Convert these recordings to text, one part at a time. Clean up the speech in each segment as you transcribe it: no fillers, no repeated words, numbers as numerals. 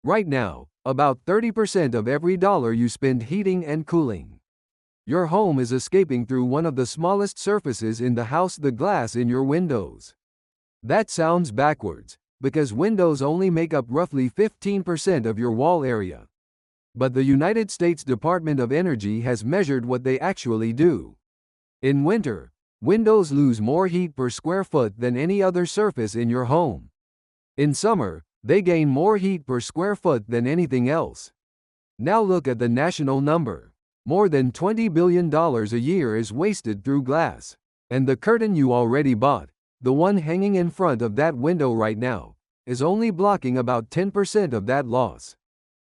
Right now, about 30% of every dollar you spend heating and cooling your home is escaping through one of the smallest surfaces in the house, the glass in your windows. That sounds backwards, because windows only make up roughly 15% of your wall area. But the United States Department of Energy has measured what they actually do. In winter, windows lose more heat per square foot than any other surface in your home. In summer, they gain more heat per square foot than anything else. Now look at the national number. More than $20 billion a year is wasted through glass. And the curtain you already bought, the one hanging in front of that window right now, is only blocking about 10% of that loss.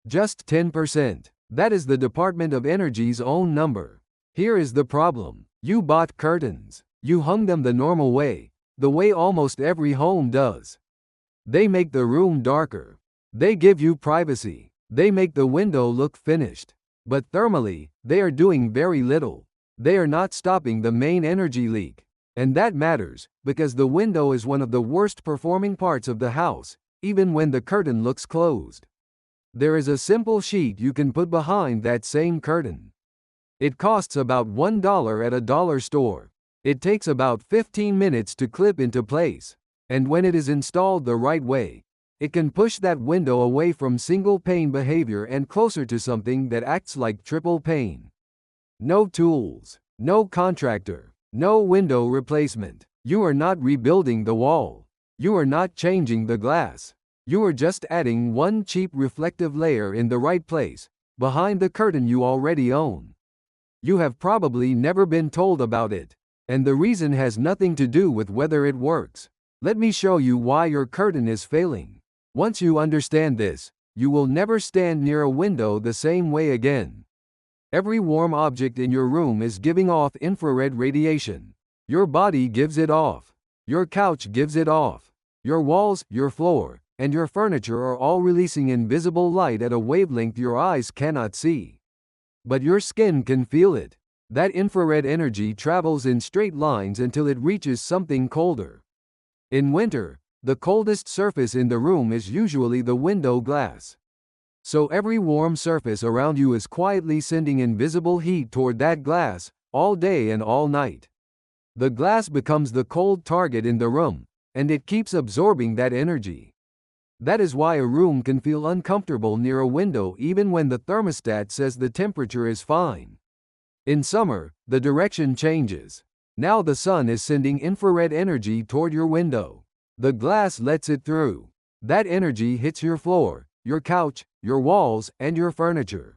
Just 10%. That is the Department of Energy's own number. Here is the problem. You bought curtains. You hung them the normal way, the way almost every home does. They make the room darker. They give you privacy. They make the window look finished. But thermally, they are doing very little. They are not stopping the main energy leak. And that matters, because the window is one of the worst performing parts of the house, even when the curtain looks closed. There is a simple sheet you can put behind that same curtain. It costs about $1 at a dollar store. It takes about 15 minutes to clip into place. And when it is installed the right way, it can push that window away from single pane behavior and closer to something that acts like triple pane. No tools, no contractor, no window replacement. You are not rebuilding the wall. You are not changing the glass. You are just adding one cheap reflective layer in the right place, behind the curtain you already own. You have probably never been told about it, and the reason has nothing to do with whether it works. Let me show you why your curtain is failing. Once you understand this, you will never stand near a window the same way again. Every warm object in your room is giving off infrared radiation. Your body gives it off. Your couch gives it off. Your walls, your floor, and your furniture are all releasing invisible light at a wavelength your eyes cannot see. But your skin can feel it. That infrared energy travels in straight lines until it reaches something colder. In winter, the coldest surface in the room is usually the window glass. So every warm surface around you is quietly sending invisible heat toward that glass, all day and all night. The glass becomes the cold target in the room, and it keeps absorbing that energy. That is why a room can feel uncomfortable near a window even when the thermostat says the temperature is fine. In summer, the direction changes. Now the sun is sending infrared energy toward your window. The glass lets it through. That energy hits your floor, your couch, your walls, and your furniture.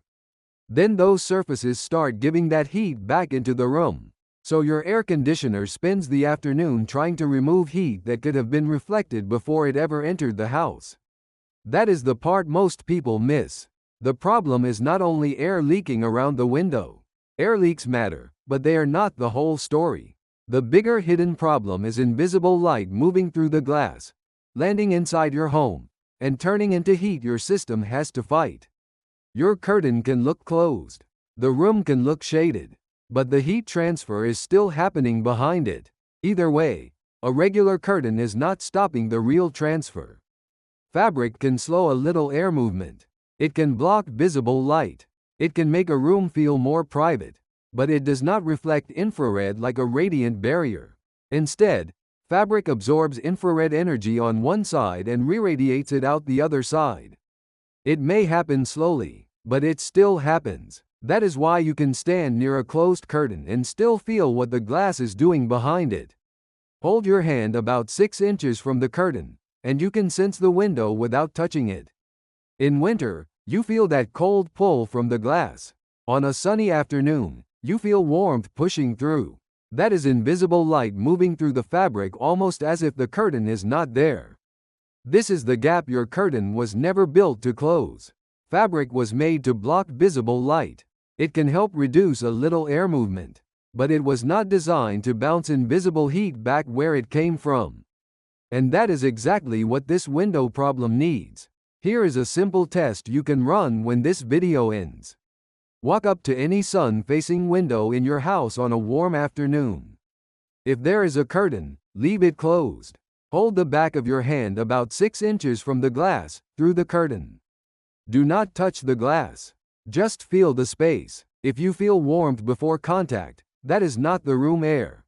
Then those surfaces start giving that heat back into the room. So your air conditioner spends the afternoon trying to remove heat that could have been reflected before it ever entered the house. That is the part most people miss. The problem is not only air leaking around the window. Air leaks matter, but they are not the whole story. The bigger hidden problem is invisible light moving through the glass, landing inside your home, and turning into heat your system has to fight. Your curtain can look closed. The room can look shaded. But the heat transfer is still happening behind it. Either way, a regular curtain is not stopping the real transfer. Fabric can slow a little air movement. It can block visible light. It can make a room feel more private. But it does not reflect infrared like a radiant barrier. Instead, fabric absorbs infrared energy on one side and re-radiates it out the other side. It may happen slowly, but it still happens. That is why you can stand near a closed curtain and still feel what the glass is doing behind it. Hold your hand about 6 inches from the curtain, and you can sense the window without touching it. In winter, you feel that cold pull from the glass. On a sunny afternoon, you feel warmth pushing through. That is invisible light moving through the fabric almost as if the curtain is not there. This is the gap your curtain was never built to close. Fabric was made to block visible light. It can help reduce a little air movement, but it was not designed to bounce invisible heat back where it came from. And that is exactly what this window problem needs. Here is a simple test you can run when this video ends. Walk up to any sun-facing window in your house on a warm afternoon. If there is a curtain, leave it closed. Hold the back of your hand about 6 inches from the glass, through the curtain. Do not touch the glass. Just feel the space. If you feel warmth before contact, that is not the room air.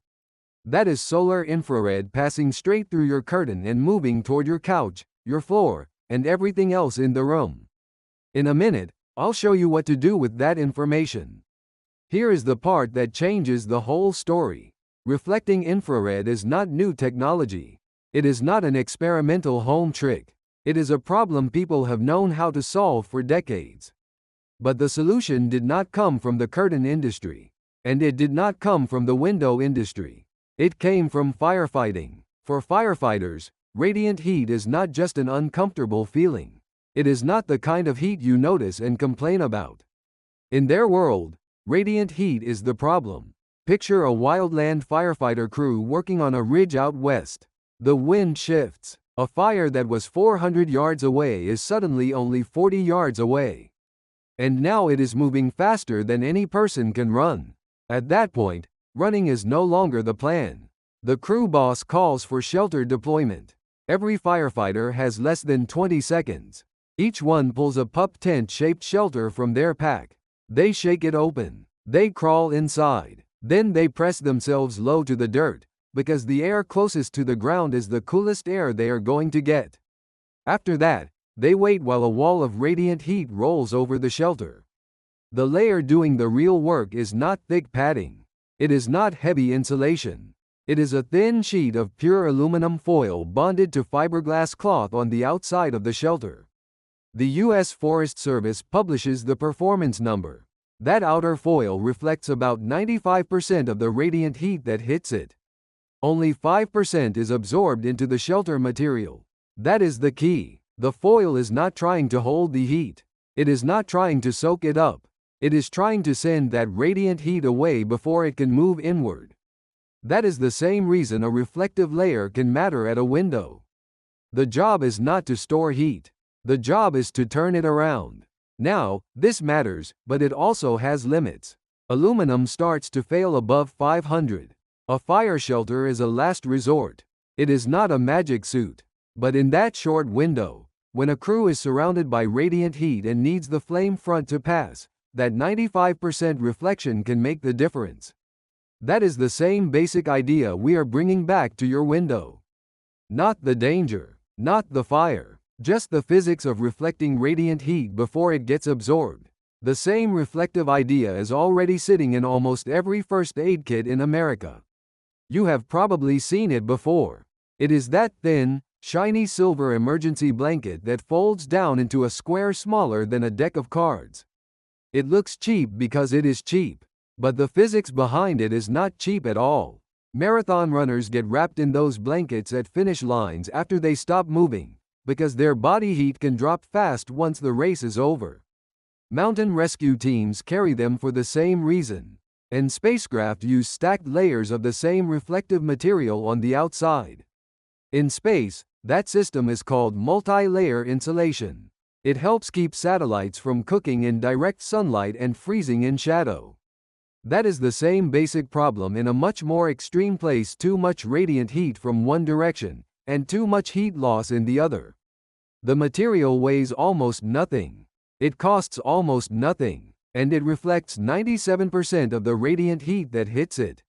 That is solar infrared passing straight through your curtain and moving toward your couch, your floor, and everything else in the room. In a minute, I'll show you what to do with that information. Here is the part that changes the whole story. Reflecting infrared is not new technology. It is not an experimental home trick. It is a problem people have known how to solve for decades. But the solution did not come from the curtain industry. And it did not come from the window industry. It came from firefighting. For firefighters, radiant heat is not just an uncomfortable feeling. It is not the kind of heat you notice and complain about. In their world, radiant heat is the problem. Picture a wildland firefighter crew working on a ridge out west. The wind shifts. A fire that was 400 yards away is suddenly only 40 yards away. And now it is moving faster than any person can run. At that point, running is no longer the plan. The crew boss calls for shelter deployment. Every firefighter has less than 20 seconds. Each one pulls a pup tent-shaped shelter from their pack. They shake it open. They crawl inside. Then they press themselves low to the dirt, because the air closest to the ground is the coolest air they are going to get. After that, they wait while a wall of radiant heat rolls over the shelter. The layer doing the real work is not thick padding. It is not heavy insulation. It is a thin sheet of pure aluminum foil bonded to fiberglass cloth on the outside of the shelter. The U.S. Forest Service publishes the performance number. That outer foil reflects about 95% of the radiant heat that hits it. Only 5% is absorbed into the shelter material. That is the key. The foil is not trying to hold the heat. It is not trying to soak it up. It is trying to send that radiant heat away before it can move inward. That is the same reason a reflective layer can matter at a window. The job is not to store heat. The job is to turn it around. Now, this matters, but it also has limits. Aluminum starts to fail above 500. A fire shelter is a last resort. It is not a magic suit. But in that short window, when a crew is surrounded by radiant heat and needs the flame front to pass, that 95% reflection can make the difference. That is the same basic idea we are bringing back to your window. Not the danger, not the fire, just the physics of reflecting radiant heat before it gets absorbed. The same reflective idea is already sitting in almost every first aid kit in America. You have probably seen it before. It is that thin, shiny silver emergency blanket that folds down into a square smaller than a deck of cards. It looks cheap because it is cheap, but the physics behind it is not cheap at all. Marathon runners get wrapped in those blankets at finish lines after they stop moving, because their body heat can drop fast once the race is over. Mountain rescue teams carry them for the same reason, and spacecraft use stacked layers of the same reflective material on the outside. In space, that system is called multi-layer insulation. It helps keep satellites from cooking in direct sunlight and freezing in shadow. That is the same basic problem in a much more extreme place: too much radiant heat from one direction, and too much heat loss in the other. The material weighs almost nothing. It costs almost nothing, and it reflects 97% of the radiant heat that hits it.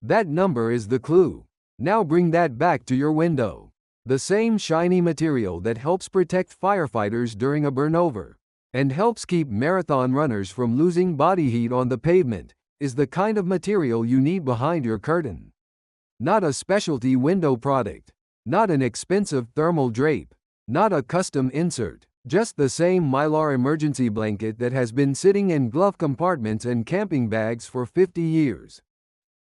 That number is the clue. Now bring that back to your window. The same shiny material that helps protect firefighters during a burnover, and helps keep marathon runners from losing body heat on the pavement, is the kind of material you need behind your curtain. Not a specialty window product. Not an expensive thermal drape. Not a custom insert. Just the same Mylar emergency blanket that has been sitting in glove compartments and camping bags for 50 years.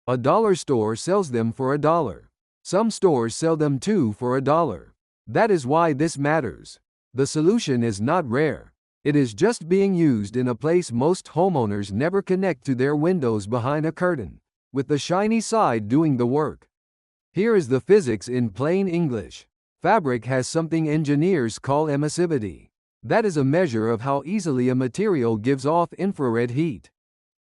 A dollar store sells them for $1. Some stores sell them too for $1. That is why this matters. The solution is not rare. It is just being used in a place most homeowners never connect to their windows behind a curtain, with the shiny side doing the work. Here is the physics in plain English. Fabric has something engineers call emissivity. That is a measure of how easily a material gives off infrared heat.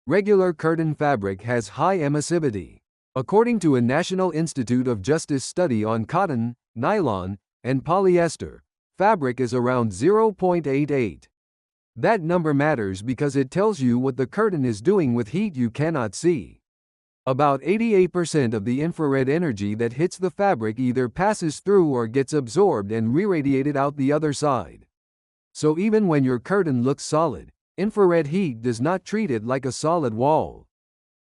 Regular curtain fabric has high emissivity. According to a National Institute of Justice study on cotton, nylon, and polyester, fabric is around 0.88. That number matters because it tells you what the curtain is doing with heat you cannot see. About 88% of the infrared energy that hits the fabric either passes through or gets absorbed and re-radiated out the other side. So even when your curtain looks solid, infrared heat does not treat it like a solid wall.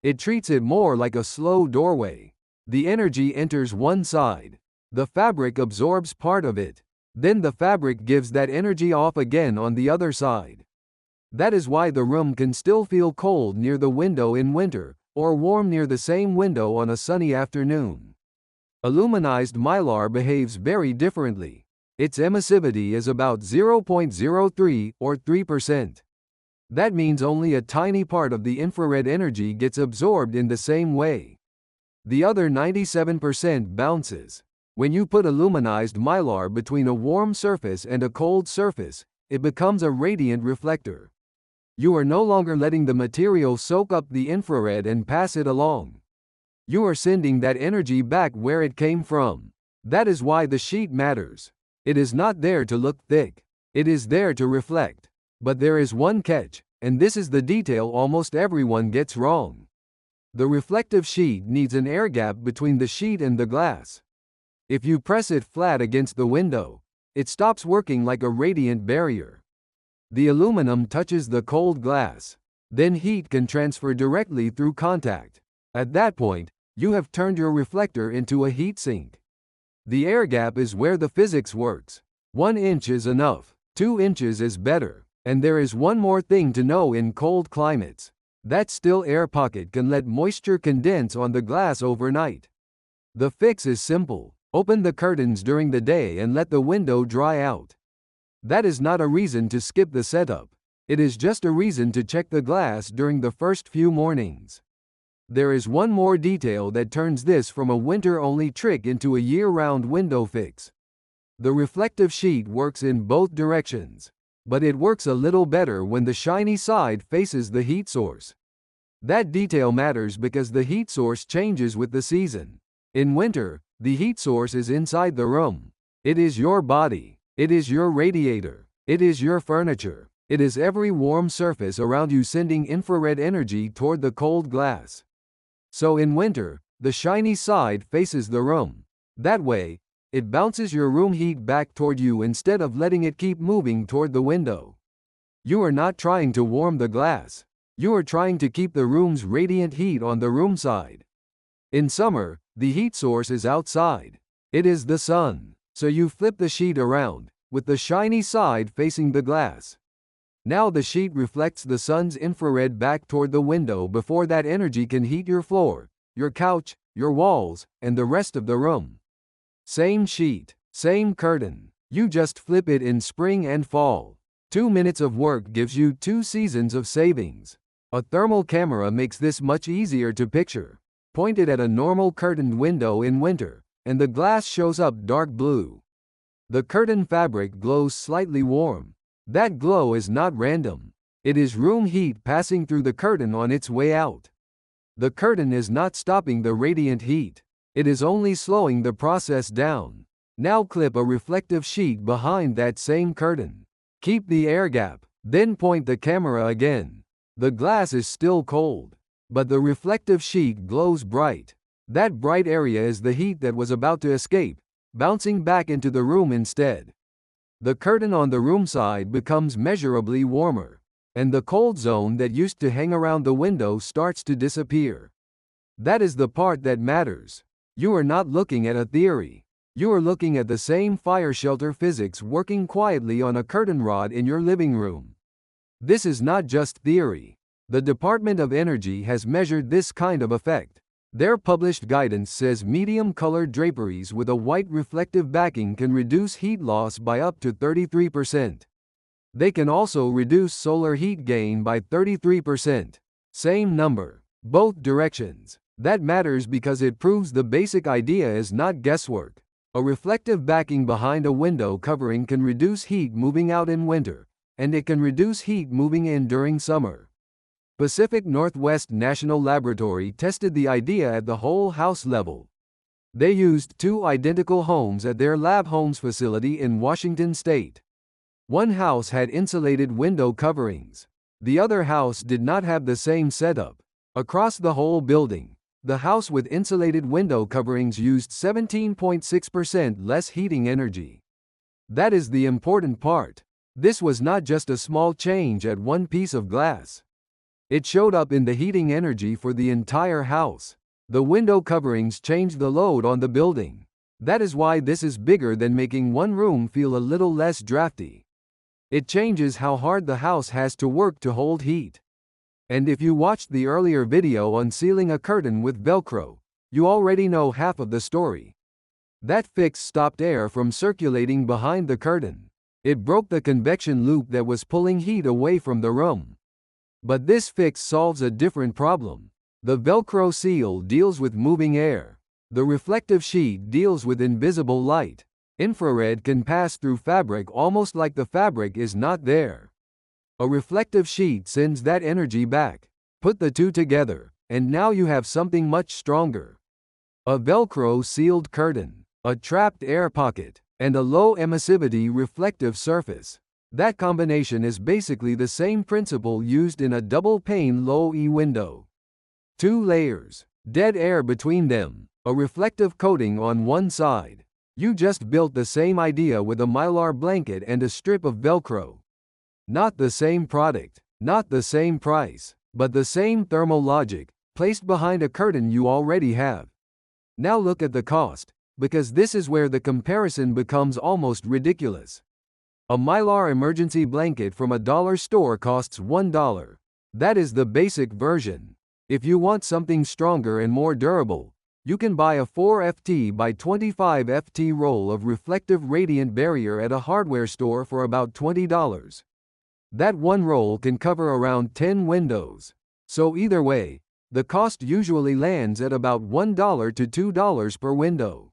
It treats it more like a slow doorway. The energy enters one side. The fabric absorbs part of it. Then the fabric gives that energy off again on the other side. That is why the room can still feel cold near the window in winter, or warm near the same window on a sunny afternoon. Aluminized mylar behaves very differently. Its emissivity is about 0.03 or 3%. That means only a tiny part of the infrared energy gets absorbed in the same way. The other 97% bounces. When you put aluminized mylar between a warm surface and a cold surface, it becomes a radiant reflector. You are no longer letting the material soak up the infrared and pass it along. You are sending that energy back where it came from. That is why the sheet matters. It is not there to look thick. It is there to reflect. But there is one catch, and this is the detail almost everyone gets wrong. The reflective sheet needs an air gap between the sheet and the glass. If you press it flat against the window, it stops working like a radiant barrier. The aluminum touches the cold glass. Then heat can transfer directly through contact. At that point, you have turned your reflector into a heat sink. The air gap is where the physics works. 1 inch is enough. 2 inches is better. And there is one more thing to know in cold climates. That still air pocket can let moisture condense on the glass overnight. The fix is simple. Open the curtains during the day and let the window dry out. That is not a reason to skip the setup. It is just a reason to check the glass during the first few mornings. There is one more detail that turns this from a winter-only trick into a year-round window fix. The reflective sheet works in both directions, but it works a little better when the shiny side faces the heat source. That detail matters because the heat source changes with the season. In winter, the heat source is inside the room. It is your body. It is your radiator. It is your furniture. It is every warm surface around you sending infrared energy toward the cold glass. So in winter, the shiny side faces the room. That way, it bounces your room heat back toward you instead of letting it keep moving toward the window. You are not trying to warm the glass. You are trying to keep the room's radiant heat on the room side. In summer, the heat source is outside. It is the sun. So you flip the sheet around, with the shiny side facing the glass. Now the sheet reflects the sun's infrared back toward the window before that energy can heat your floor, your couch, your walls, and the rest of the room. Same sheet, same curtain. You just flip it in spring and fall. 2 minutes of work gives you 2 seasons of savings. A thermal camera makes this much easier to picture. Point it at a normal curtained window in winter, and the glass shows up dark blue. The curtain fabric glows slightly warm. That glow is not random. It is room heat passing through the curtain on its way out. The curtain is not stopping the radiant heat. It is only slowing the process down. Now clip a reflective sheet behind that same curtain. Keep the air gap, then point the camera again. The glass is still cold, but the reflective sheet glows bright. That bright area is the heat that was about to escape, bouncing back into the room instead. The curtain on the room side becomes measurably warmer, and the cold zone that used to hang around the window starts to disappear. That is the part that matters. You are not looking at a theory. You are looking at the same fire shelter physics working quietly on a curtain rod in your living room. This is not just theory. The Department of Energy has measured this kind of effect. Their published guidance says medium-colored draperies with a white reflective backing can reduce heat loss by up to 33%. They can also reduce solar heat gain by 33%. Same number, both directions. That matters because it proves the basic idea is not guesswork. A reflective backing behind a window covering can reduce heat moving out in winter, and it can reduce heat moving in during summer. Pacific Northwest National Laboratory tested the idea at the whole house level. They used 2 identical homes at their Lab Homes facility in Washington state. One house had insulated window coverings. The other house did not have the same setup. Across the whole building, the house with insulated window coverings used 17.6% less heating energy. That is the important part. This was not just a small change at one piece of glass. It showed up in the heating energy for the entire house. The window coverings changed the load on the building. That is why this is bigger than making one room feel a little less drafty. It changes how hard the house has to work to hold heat. And if you watched the earlier video on sealing a curtain with Velcro, you already know half of the story. That fix stopped air from circulating behind the curtain. It broke the convection loop that was pulling heat away from the room. But this fix solves a different problem. The Velcro seal deals with moving air. The reflective sheet deals with invisible light. Infrared can pass through fabric almost like the fabric is not there. A reflective sheet sends that energy back. Put the two together, and now you have something much stronger. A Velcro sealed curtain, a trapped air pocket, and a low emissivity reflective surface. That combination is basically the same principle used in a double-pane low-E window. 2 layers, dead air between them, a reflective coating on one side. You just built the same idea with a Mylar blanket and a strip of Velcro. Not the same product, not the same price, but the same thermal logic, placed behind a curtain you already have. Now look at the cost, because this is where the comparison becomes almost ridiculous. A Mylar emergency blanket from a dollar store costs $1. That is the basic version. If you want something stronger and more durable, you can buy a 4ft by 25ft roll of reflective radiant barrier at a hardware store for about $20. That one roll can cover around 10 windows. So either way, the cost usually lands at about $1 to $2 per window.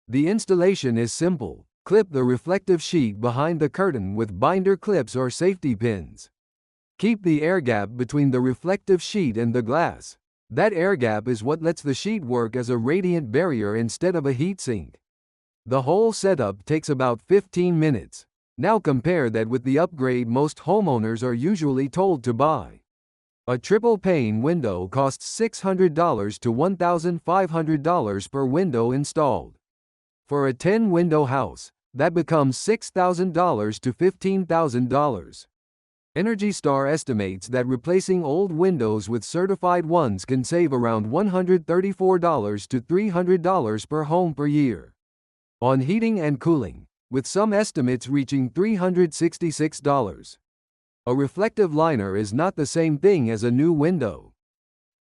The installation is simple. Clip the reflective sheet behind the curtain with binder clips or safety pins. Keep the air gap between the reflective sheet and the glass. That air gap is what lets the sheet work as a radiant barrier instead of a heatsink. The whole setup takes about 15 minutes. Now compare that with the upgrade most homeowners are usually told to buy. A triple pane window costs $600 to $1,500 per window installed. For a 10-window house, that becomes $6,000 to $15,000. Energy Star estimates that replacing old windows with certified ones can save around $134 to $300 per home per year. On heating and cooling, with some estimates reaching $366. A reflective liner is not the same thing as a new window.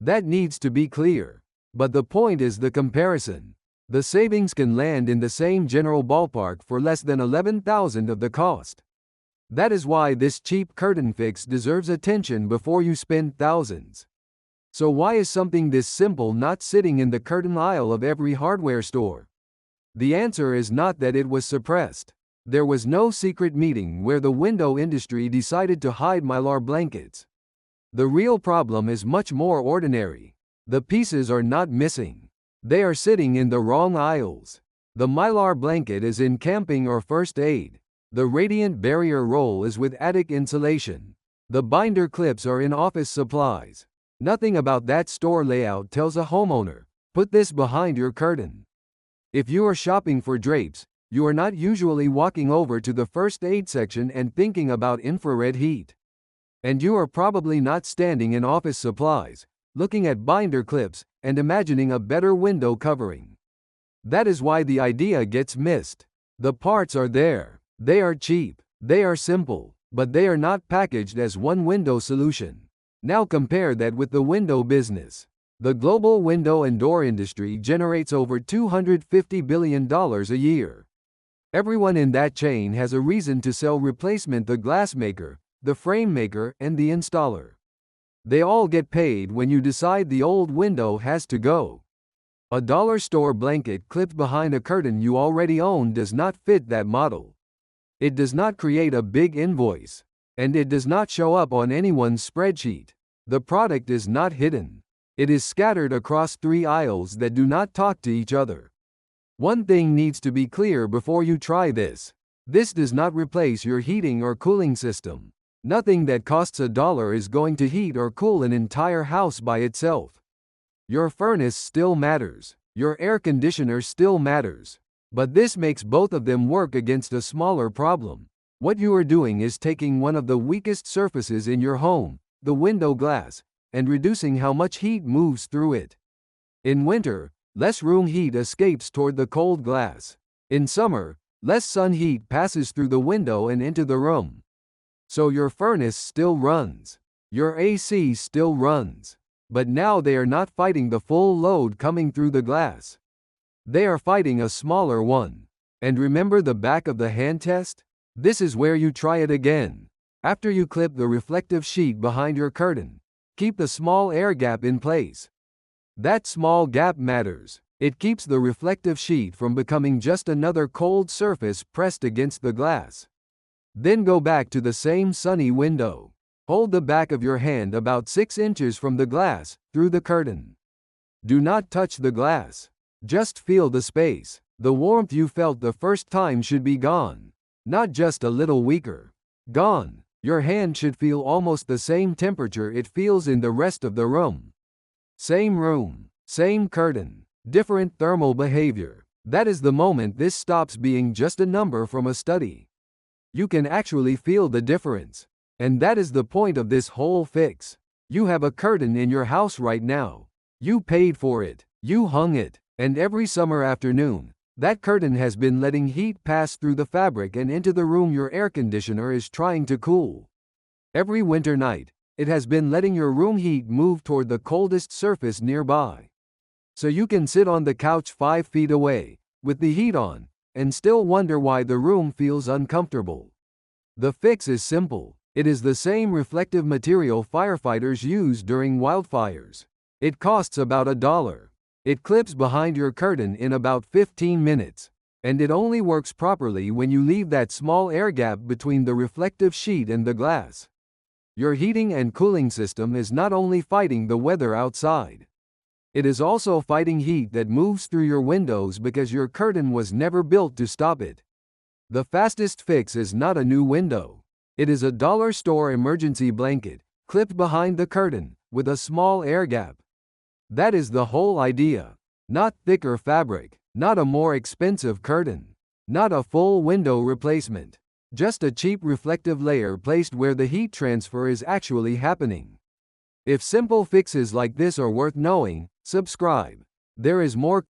That needs to be clear. But the point is the comparison. The savings can land in the same general ballpark for less than 11,000 of the cost. That is why this cheap curtain fix deserves attention before you spend thousands. So why is something this simple not sitting in the curtain aisle of every hardware store? The answer is not that it was suppressed. There was no secret meeting where the window industry decided to hide Mylar blankets. The real problem is much more ordinary. The pieces are not missing. They are sitting in the wrong aisles. The Mylar blanket is in camping or first aid. The radiant barrier roll is with attic insulation. The binder clips are in office supplies. Nothing about that store layout tells a homeowner, put this behind your curtain. If you are shopping for drapes, you are not usually walking over to the first aid section and thinking about infrared heat. And you are probably not standing in office supplies, looking at binder clips, and imagining a better window covering. That is why the idea gets missed. The parts are there. They are cheap. They are simple. But they are not packaged as one window solution. Now compare that with the window business. The global window and door industry generates over $250 billion a year. Everyone in that chain has a reason to sell replacement: the glass maker, the frame maker, and the installer. They all get paid when you decide the old window has to go. A dollar store blanket clipped behind a curtain you already own does not fit that model. It does not create a big invoice. And it does not show up on anyone's spreadsheet. The product is not hidden. It is scattered across 3 aisles that do not talk to each other. One thing needs to be clear before you try this. This does not replace your heating or cooling system. Nothing that costs $1 is going to heat or cool an entire house by itself. Your furnace still matters. Your air conditioner still matters. But this makes both of them work against a smaller problem. What you are doing is taking one of the weakest surfaces in your home, the window glass, and reducing how much heat moves through it. In winter, less room heat escapes toward the cold glass. In summer, less sun heat passes through the window and into the room. So your furnace still runs. Your AC still runs. But now they are not fighting the full load coming through the glass. They are fighting a smaller one. And remember the back of the hand test? This is where you try it again. After you clip the reflective sheet behind your curtain, keep the small air gap in place. That small gap matters. It keeps the reflective sheet from becoming just another cold surface pressed against the glass. Then go back to the same sunny window. Hold the back of your hand about 6 inches from the glass, through the curtain. Do not touch the glass. Just feel the space. The warmth you felt the first time should be gone. Not just a little weaker. Gone. Your hand should feel almost the same temperature it feels in the rest of the room. Same curtain, different thermal behavior. That is the moment this stops being just a number from a study. You can actually feel the difference. And that is the point of this whole fix. You have a curtain in your house right now. You paid for it. You hung it. And every summer afternoon, that curtain has been letting heat pass through the fabric and into the room your air conditioner is trying to cool. Every winter night, it has been letting your room heat move toward the coldest surface nearby. So you can sit on the couch 5 feet away, with the heat on, and still wonder why the room feels uncomfortable. The fix is simple. It is the same reflective material firefighters use during wildfires. It costs about $1. It clips behind your curtain in about 15 minutes. And it only works properly when you leave that small air gap between the reflective sheet and the glass. Your heating and cooling system is not only fighting the weather outside. It is also fighting heat that moves through your windows because your curtain was never built to stop it. The fastest fix is not a new window. It is a dollar store emergency blanket, clipped behind the curtain, with a small air gap. That is the whole idea. Not thicker fabric, not a more expensive curtain, not a full window replacement. Just a cheap reflective layer placed where the heat transfer is actually happening. If simple fixes like this are worth knowing, subscribe. There is more